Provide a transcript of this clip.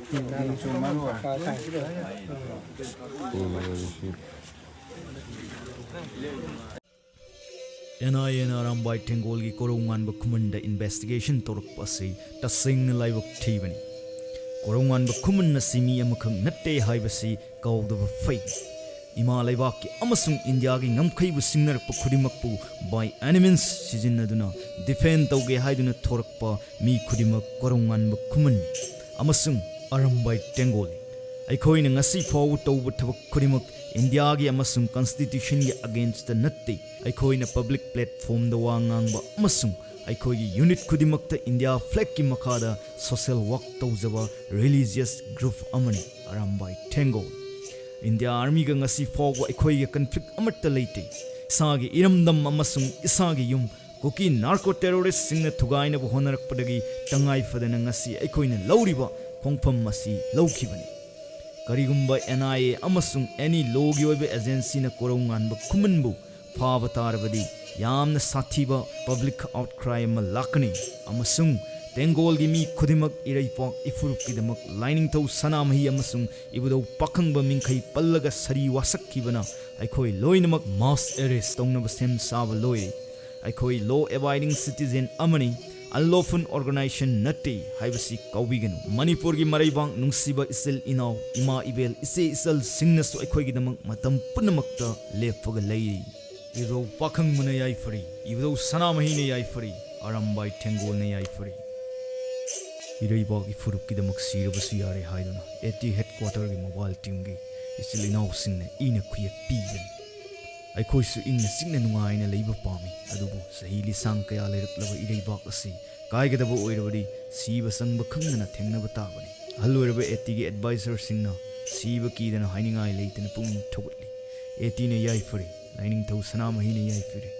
NIA na Arambai tengol gi korongan ba kumanda investigation torok pasi tasing na laibak thibani korongan ba kuman na simi amakang natte haibasi kawda ba fai ima laibak ki amasung India gi ngamkai bu singnar pa khudimak pu by enemies sijinnaduna defend tawge haiduna thorak pa mi khudimak korongan ba kuman amasung Arambai tengol aikoi na ngasi forward tawba thabak khudimak India gi amasung constitution gi against the natte aikoi na public platform da wangang ba amasung aikoi gi unit kudimakta India flag ki makada social work tawjaba religious group amani Arambai tengol India army ga ngasi forward aikoi gi conflict amatta leite isagi iramdam amasung isagi yum koki narco terrorist singna thugaina bu honarakpadagi tangai fadana ngasi aikoi na lauriba khongpham masi laukhibani karigumba NIA amasung any logi oibe agency na korongan ba kumanbu phaba tarabadi yamna sathiba public outcry ma lakani amasung tengol gi mi khudimak iraipak ifuruk kidamak lining tau sanamahi amasung ibudau pakhang ba mingkhai pallaga sari wasakkibana aikhoi loinamak mass arrest tongna sem saba loi aikhoi law abiding citizen amani unlawful organization natti haibasi kaubiganu manipur gi maraibang nungsiba isel inaw ima ibel ise isel singnasu aikhoi gi damak matam punamakta lefaga leiri ido pakhang muna yai fari ido sanamahi ne yai fari Arambai tengol ne yai fari iraiba gi furuk gi damak sirabasu yare haiduna eti headquarter gi mobile team gi isel inaw sinne ina khuyek pigen aikhoi su ingna singna nungaina leiba pami adubu sahi lisang kaya leiraklaba iraibak asi kaigadabu oirabadi siba sangba khangna thengnaba tabani halloiraba eti gi advisor singna siba kidana hainingai leitana pung thogutli eti ne yai fari lining thau sanamahi ne yai fari